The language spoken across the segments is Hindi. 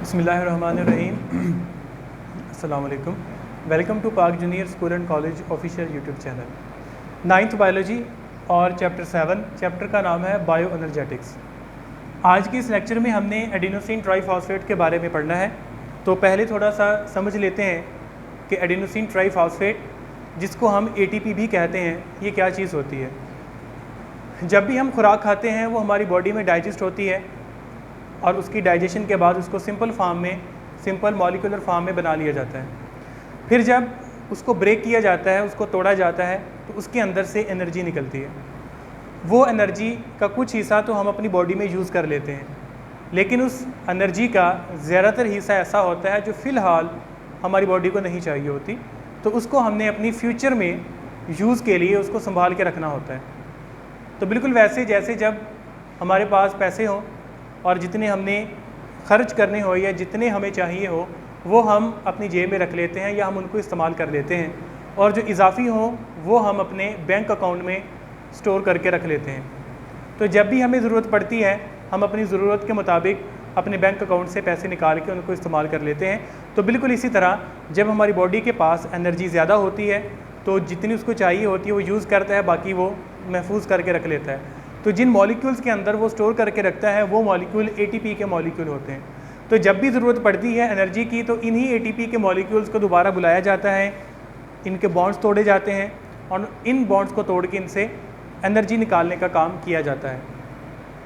बिस्मिल्लाहिर्रहमानिर्रहीम। अस्सलाम वालेकुम। वेलकम टू पाक junior school and college official YouTube channel. 9th biology और चैप्टर 7, चैप्टर का नाम है बायो एनर्जेटिक्स। आज की इस लेक्चर में हमने एडिनोसिन ट्राईफॉस्फेट के बारे में पढ़ना है। तो पहले थोड़ा सा समझ लेते हैं कि एडिनोसिन ट्राईफॉस्फेट, जिसको हम ATP भी कहते हैं, ये क्या चीज़ होती है। जब भी हम खुराक खाते हैं वो हमारी बॉडी में डाइजेस्ट होती है और उसकी डाइजेशन के बाद उसको सिंपल फॉर्म में, सिंपल मॉलिक्यूलर फॉर्म में बना लिया जाता है। फिर जब उसको ब्रेक किया जाता है, उसको तोड़ा जाता है, तो उसके अंदर से एनर्जी निकलती है। वो एनर्जी का कुछ हिस्सा तो हम अपनी बॉडी में यूज़ कर लेते हैं, लेकिन उस एनर्जी का ज़्यादातर हिस्सा ऐसा होता है जो फ़िलहाल हमारी बॉडी को नहीं चाहिए होती, तो उसको हमने अपनी फ्यूचर में यूज़ के लिए उसको संभाल के रखना होता है। तो बिल्कुल वैसे जैसे जब हमारे पास पैसे हों और जितने हमने खर्च करने हो या जितने हमें चाहिए हो वो हम अपनी जेब में रख लेते हैं या हम उनको इस्तेमाल कर लेते हैं, और जो इजाफी हो वो हम अपने बैंक अकाउंट में स्टोर करके रख लेते हैं। तो जब भी हमें ज़रूरत पड़ती है हम अपनी ज़रूरत के मुताबिक अपने बैंक अकाउंट से पैसे निकाल के उनको इस्तेमाल कर लेते हैं। तो बिल्कुल इसी तरह जब हमारी बॉडी के पास एनर्जी ज़्यादा होती है तो जितनी उसको चाहिए होती है वो यूज़ करता है, बाकी वो महफूज करके रख लेता है। तो जिन मॉलिक्यूल्स के अंदर वो स्टोर करके रखता है वो मॉलिक्यूल ATP के मॉलिक्यूल होते हैं। तो जब भी ज़रूरत पड़ती है एनर्जी की तो इन्हीं ATP के मॉलिक्यूल्स को दोबारा बुलाया जाता है, इनके बॉन्ड्स तोड़े जाते हैं और इन बॉन्ड्स को तोड़ के इनसे एनर्जी निकालने का काम किया जाता है।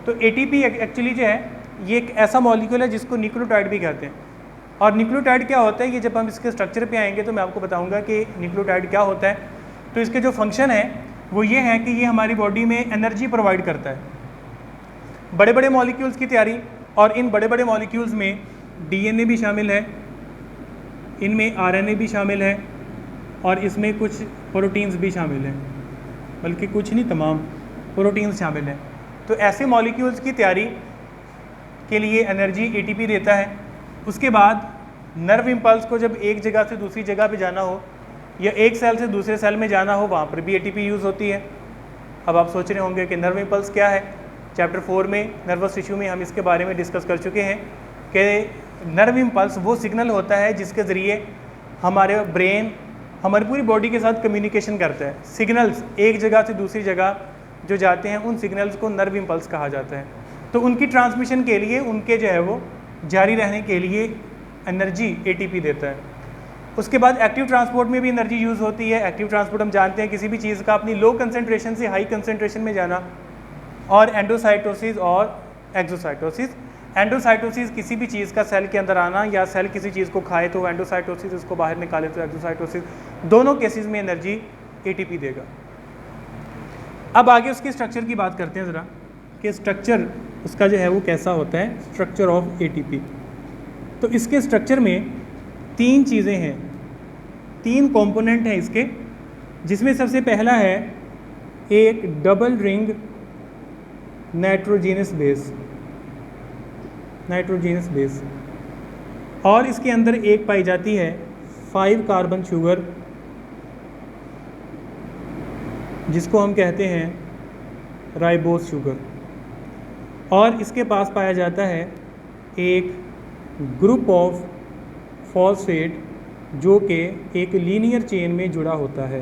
तो ATP एक्चुअली जो है ये एक ऐसा मॉलिक्यूल है जिसको न्यूक्लियोटाइड भी कहते हैं। और न्यूक्लियोटाइड क्या होता है, ये जब हम इसके स्ट्रक्चर पे आएंगे तो मैं आपको बताऊंगा कि न्यूक्लियोटाइड क्या होता है। तो इसके जो फंक्शन है वो ये है कि ये हमारी बॉडी में एनर्जी प्रोवाइड करता है। बड़े बड़े मॉलिक्यूल्स की तैयारी, और इन बड़े बड़े मॉलिक्यूल्स में DNA भी शामिल है, इनमें RNA भी शामिल है और इसमें कुछ प्रोटीन्स भी शामिल हैं, बल्कि कुछ नहीं तमाम प्रोटीन्स शामिल हैं। तो ऐसे मॉलिक्यूल्स की तैयारी के लिए एनर्जी ATP देता है। उसके बाद नर्व इम्पल्स को जब एक जगह से दूसरी जगह पे जाना हो या एक सेल से दूसरे सेल में जाना हो, वहाँ पर भी ATP यूज़ होती है। अब आप सोच रहे होंगे कि नर्व इम्पल्स क्या है। चैप्टर 4 में नर्वस टिश्यू में हम इसके बारे में डिस्कस कर चुके हैं कि नर्व इम्पल्स वो सिग्नल होता है जिसके ज़रिए हमारे ब्रेन हमारी पूरी बॉडी के साथ कम्युनिकेशन करता है। सिग्नल्स एक जगह से दूसरी जगह जो जाते हैं उन सिग्नल्स को नर्व इम्पल्स कहा जाता है। तो उनकी ट्रांसमिशन के लिए, उनके जो है वो जारी रहने के लिए एनर्जी ATP देता है। उसके बाद एक्टिव ट्रांसपोर्ट में भी एनर्जी यूज़ होती है। एक्टिव ट्रांसपोर्ट हम जानते हैं किसी भी चीज़ का अपनी लो कंसंट्रेशन से हाई कंसंट्रेशन में जाना, और एंडोसाइटोसिस और एक्सोसाइटोसिस। एंडोसाइटोसिस किसी भी चीज़ का सेल के अंदर आना, या सेल किसी चीज़ को खाए तो एंडोसाइटोसिस उसको बाहर निकाले तो एक्सोसाइटोसिस। दोनों केसेस में एनर्जी ATP देगा। अब आगे उसके स्ट्रक्चर की बात करते हैं ज़रा कि स्ट्रक्चर उसका जो है वो कैसा होता है, स्ट्रक्चर ऑफ ATP। तो इसके स्ट्रक्चर में 3 चीज़ें हैं, 3 कंपोनेंट हैं इसके, जिसमें सबसे पहला है एक डबल रिंग नाइट्रोजनस बेस, और इसके अंदर एक पाई जाती है 5 कार्बन शुगर, जिसको हम कहते हैं राइबोस शुगर। और इसके पास पाया जाता है एक ग्रुप ऑफ फॉस्फेट जो कि एक लीनियर चेन में जुड़ा होता है।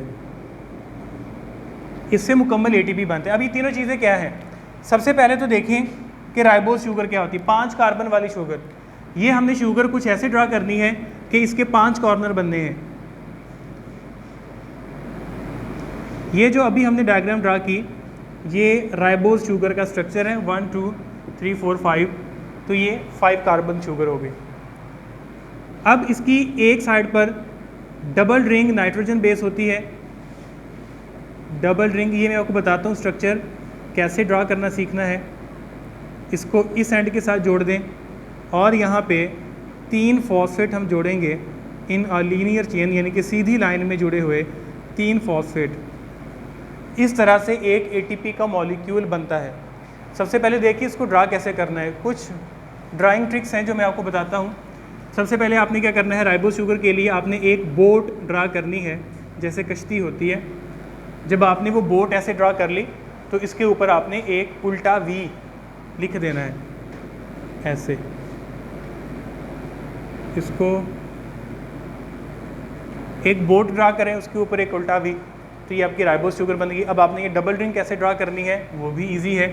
इससे मुकम्मल ATP बनते हैं। अब ये तीनों चीज़ें क्या हैं, सबसे पहले तो देखें कि राइबोस शुगर क्या होती है। 5 कार्बन वाली शुगर, ये हमने शुगर कुछ ऐसे ड्रा करनी है कि इसके 5 कॉर्नर बनने हैं। ये जो अभी हमने डायग्राम ड्रा की, ये राइबोस शुगर का स्ट्रक्चर है। 1 2 3 4 5, तो ये 5 कार्बन शुगर हो गई। अब इसकी एक साइड पर डबल रिंग नाइट्रोजन बेस होती है। डबल रिंग, ये मैं आपको बताता हूँ स्ट्रक्चर कैसे ड्रा करना सीखना है। इसको इस एंड के साथ जोड़ दें और यहाँ पे 3 फॉस्फेट हम जोड़ेंगे इन लीनियर चेन, यानी कि सीधी लाइन में जुड़े हुए 3 फॉस्फेट। इस तरह से एक ATP का मॉलिक्यूल बनता है। सबसे पहले देखिए इसको ड्रा कैसे करना है। कुछ ड्राइंग ट्रिक्स हैं जो मैं आपको बताता हूँ। सबसे पहले आपने क्या करना है, राइबोस शुगर के लिए आपने एक बोट ड्रा करनी है, जैसे कश्ती होती है। जब आपने वो बोट ऐसे ड्रा कर ली तो इसके ऊपर आपने एक उल्टा V लिख देना है ऐसे। इसको एक बोट ड्रा करें, उसके ऊपर एक उल्टा वी, तो ये आपकी राइबोस शुगर बन गई। अब आपने ये डबल रिंग कैसे ड्रा करनी है वो भी इजी है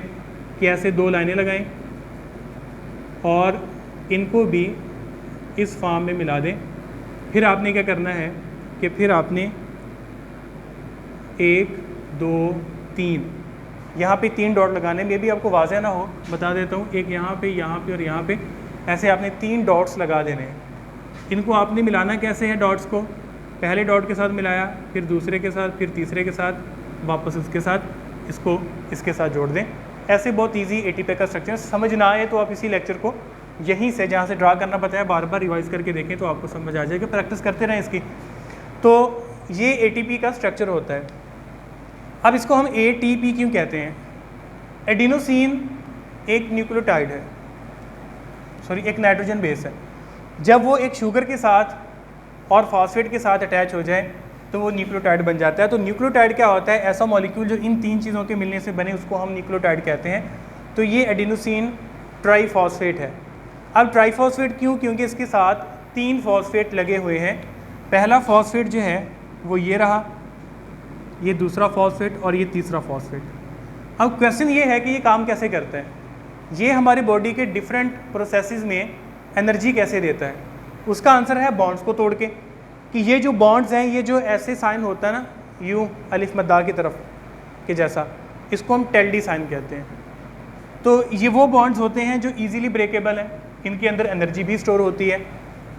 कि ऐसे 2 लाइनें लगाएं और इनको भी इस फॉर्म में मिला दें। फिर आपने क्या करना है कि फिर आपने 1 2 3 यहाँ पे 3 डॉट लगाने, में भी आपको वाज़ह ना हो बता देता हूँ, एक यहाँ पे और यहाँ पे, ऐसे आपने 3 डॉट्स लगा देने हैं। इनको आपने मिलाना कैसे है, डॉट्स को पहले डॉट के साथ मिलाया, फिर दूसरे के साथ, फिर तीसरे के साथ, वापस इसके साथ, इसको इसके साथ जोड़ दें। ऐसे बहुत इजी एटीपी का स्ट्रक्चर। समझ ना आए तो आप इसी लेक्चर को यहीं से जहाँ से ड्रा करना बताया बार बार रिवाइज करके देखें तो आपको समझ आ जाएगा, प्रैक्टिस करते रहें इसकी। तो ये एटीपी का स्ट्रक्चर होता है। अब इसको हम एटीपी क्यों कहते हैं? एडिनोसिन एक न्यूक्लियोटाइड है, सॉरी एक नाइट्रोजन बेस है। जब वो एक शुगर के साथ और फॉस्फेट के साथ अटैच हो जाए तो वो न्यूक्लियोटाइड बन जाता है। तो न्यूक्लियोटाइड क्या होता है? ऐसा मॉलिक्यूल जो इन 3 चीज़ों के मिलने से बने, उसको हम न्यूक्लियोटाइड कहते हैं। तो ये एडिनोसिन ट्राईफॉस्फेट है। अब ट्राईफॉस्फेट क्यों? क्योंकि इसके साथ 3 फॉस्फेट लगे हुए हैं। पहला फॉस्फेट जो है वो ये रहा, ये दूसरा फॉस्फेट और ये तीसरा फॉस्फेट। अब क्वेश्चन ये है कि ये काम कैसे करता है? ये हमारी बॉडी के डिफरेंट प्रोसेसेस में एनर्जी कैसे देता है? उसका आंसर है बॉन्ड्स को तोड़ के, कि ये जो बॉन्ड्स हैं, ये जो ऐसे साइन होता है ना, यूँ अलिफ मद्दा की तरफ के जैसा, इसको हम टेल्डी साइन कहते हैं। तो ये वो बॉन्ड्स होते हैं जो इजीली ब्रेकेबल हैं, इनके अंदर एनर्जी भी स्टोर होती है।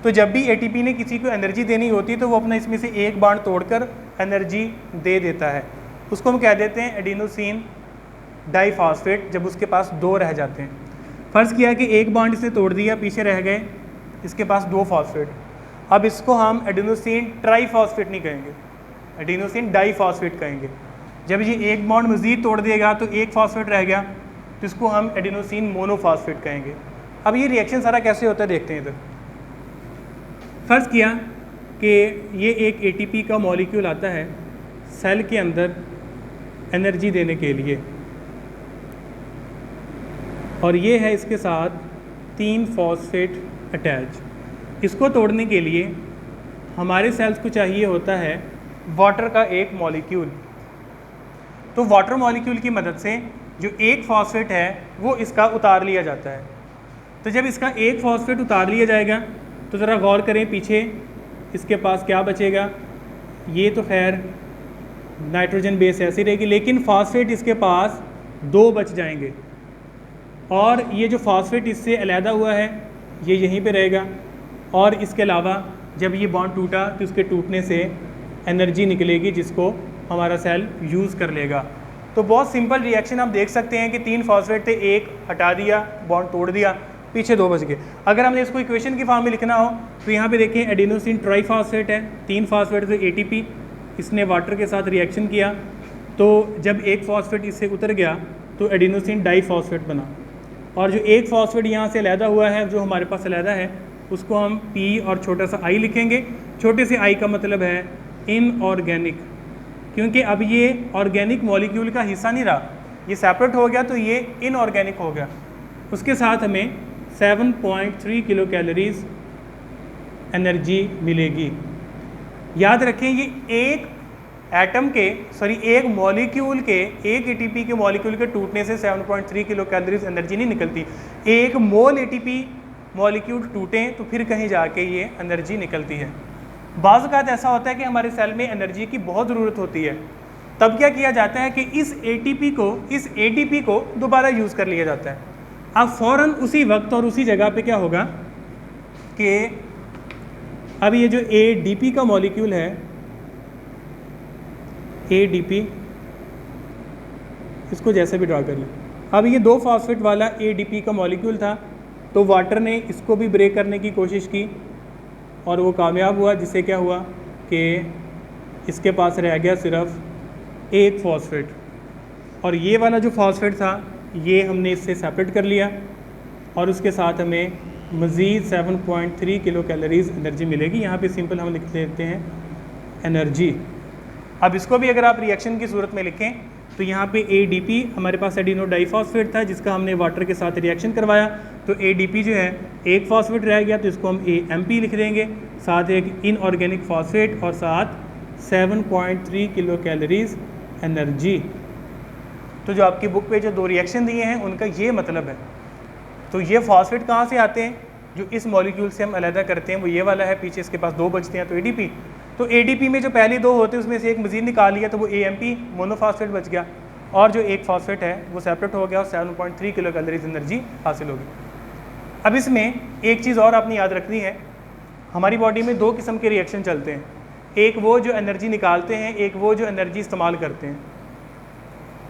तो जब भी एटीपी ने किसी को एनर्जी देनी होती है तो वो अपना इसमें से एक बॉन्ड तोड़कर एनर्जी दे देता है। उसको हम कह देते हैं एडिनोसिन डाईफॉस्फेट, जब उसके पास 2 रह जाते हैं। फ़र्ज़ किया कि एक बॉन्ड इसने तोड़ दिया, पीछे रह गए इसके पास 2 फॉस्फेट। अब इसको हम एडिनोसिन ट्राईफॉस्फेट नहीं कहेंगे, एडिनोसिन डाईफॉस्फेट कहेंगे। जब ये एक बॉन्ड मज़ीद तोड़ देगा तो एक फॉस्फेट रह गया, तो इसको हम एडिनोसिन मोनोफॉस्फेट कहेंगे। अब ये रिएक्शन सारा कैसे होता है देखते हैं इधर। फ़र्ज़ किया कि ये एक एटीपी का मॉलिक्यूल आता है सेल के अंदर एनर्जी देने के लिए, और ये है इसके साथ 3 फॉस्फेट अटैच। इसको तोड़ने के लिए हमारे सेल्स को चाहिए होता है वाटर का एक मॉलिक्यूल। तो वाटर मॉलिक्यूल की मदद से जो एक फॉस्फेट है वो इसका उतार लिया जाता है। तो जब इसका एक फॉस्फेट उतार लिया जाएगा तो ज़रा गौर करें, पीछे इसके पास क्या बचेगा? ये तो खैर नाइट्रोजन बेस ऐसी रहेगी, लेकिन फॉस्फेट इसके पास 2 बच जाएंगे, और ये जो फॉस्फेट इससे अलहदा हुआ है ये यहीं पे रहेगा। और इसके अलावा जब ये बॉन्ड टूटा तो उसके टूटने से एनर्जी निकलेगी जिसको हमारा सेल यूज़ कर लेगा। तो बहुत सिंपल रिएक्शन आप देख सकते हैं कि 3 फॉस्फेट थे, एक हटा दिया, बॉन्ड तोड़ दिया, पीछे 2 बच गए। अगर हमने इसको इक्वेशन की फॉर्म में लिखना हो तो यहाँ पे देखें एडिनोसिन ट्राईफॉस्फेट है, 3 फॉस्फेट से एटीपी, इसने वाटर के साथ रिएक्शन किया, तो जब एक फॉस्फेट इससे उतर गया तो एडिनोसिन डाईफॉस्फेट बना। और जो एक फॉस्फेट यहाँ से अलहदा हुआ है, जो हमारे पास अलहदा है, उसको हम P और छोटा सा I लिखेंगे। छोटे से I का मतलब है इनऑर्गेनिक, क्योंकि अब ये ऑर्गेनिक मॉलिक्यूल का हिस्सा नहीं रहा, ये सेपरेट हो गया तो ये इनऑर्गेनिक हो गया। उसके साथ हमें 7.3 किलो कैलोरीज एनर्जी मिलेगी। याद रखें ये एक एटम के एक मॉलिक्यूल के, एक एटीपी के मॉलिक्यूल के टूटने से 7.3 किलो कैलोरीज एनर्जी नहीं निकलती। एक मोल एटीपी मॉलिक्यूल टूटें तो फिर कहीं जाके ये एनर्जी निकलती है। बाज़ औक़ात ऐसा होता है कि हमारे सेल में एनर्जी की बहुत ज़रूरत होती है, तब क्या किया जाता है कि इस एटीपी को दोबारा यूज़ कर लिया जाता है। अब फ़ौरन उसी वक्त और उसी जगह पे क्या होगा कि अब ये जो एडीपी का मॉलिक्यूल है, एडीपी, इसको जैसे भी ड्रा कर लें। अब ये 2 फॉस्फेट वाला एडीपी का मॉलिक्यूल था, तो वाटर ने इसको भी ब्रेक करने की कोशिश की और वो कामयाब हुआ, जिससे क्या हुआ कि इसके पास रह गया सिर्फ एक फॉस्फेट, और ये वाला जो फॉस्फेट था ये हमने इससे सेपरेट कर लिया, और उसके साथ हमें मज़ीद 7.3 किलो कैलोरीज एनर्जी मिलेगी। यहाँ पे सिंपल हम लिख लेते हैं एनर्जी। अब इसको भी अगर आप रिएक्शन की सूरत में लिखें तो यहाँ पे ADP हमारे पास एडिनो डाईफॉस्फेट था जिसका हमने वाटर के साथ रिएक्शन करवाया, तो ADP जो है एक फॉस्फेट रह गया तो इसको हम AMP लिख देंगे, साथ एक इनऑर्गेनिक फॉस्फेट और साथ 7.3 किलो कैलोरीज एनर्जी। तो जो आपकी बुक पे जो 2 रिएक्शन दिए हैं उनका ये मतलब है। तो ये फॉस्फेट कहाँ से आते हैं, जो इस मॉलिक्यूल से हम अलहदा करते हैं वो ये वाला है, पीछे इसके पास 2 बचते हैं तो ADP। तो ADP में जो पहले 2 होते हैं उसमें से एक मज़ीद निकाल लिया तो वो AMP मोनोफॉस्फेट बच गया, और जो एक फॉस्फेट है वो सेपरेट हो गया और 7.3 किलो कैलोरीज एनर्जी हासिल होगी। अब इसमें एक चीज़ और आपने याद रखनी है, हमारी बॉडी में 2 किस्म के रिएक्शन चलते हैं, एक वो जो एनर्जी निकालते हैं, एक वो जो एनर्जी इस्तेमाल करते हैं।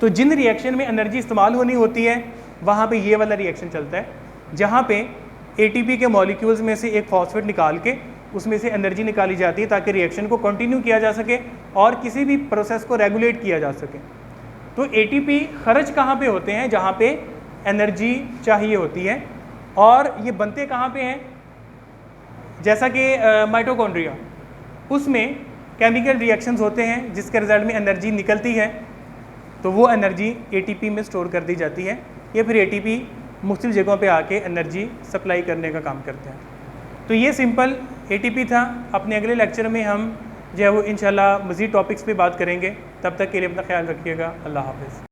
तो जिन रिएक्शन में एनर्जी इस्तेमाल होनी होती है वहाँ पे ये वाला रिएक्शन चलता है, जहाँ पे ATP के मॉलिक्यूल्स में से एक फॉस्फेट निकाल के उसमें से एनर्जी निकाली जाती है ताकि रिएक्शन को कंटिन्यू किया जा सके और किसी भी प्रोसेस को रेगुलेट किया जा सके। तो ATP खर्च कहाँ पे होते हैं, जहाँ पे एनर्जी चाहिए होती है, और ये बनते कहाँ पे हैं, जैसा कि माइटोकॉन्ड्रिया, उसमें केमिकल रिएक्शंस होते हैं जिसके रिजल्ट में एनर्जी निकलती है, तो वो एनर्जी ATP में स्टोर कर दी जाती है, या फिर ATP मुख्तलिफ जगहों पे आके एनर्जी सप्लाई करने का काम करते हैं। तो ये सिंपल ATP था। अपने अगले लेक्चर में हम जो है वो इंशाल्लाह मज़ीद टॉपिक्स पे बात करेंगे। तब तक के लिए अपना ख्याल रखिएगा। अल्लाह हाफ़िज़।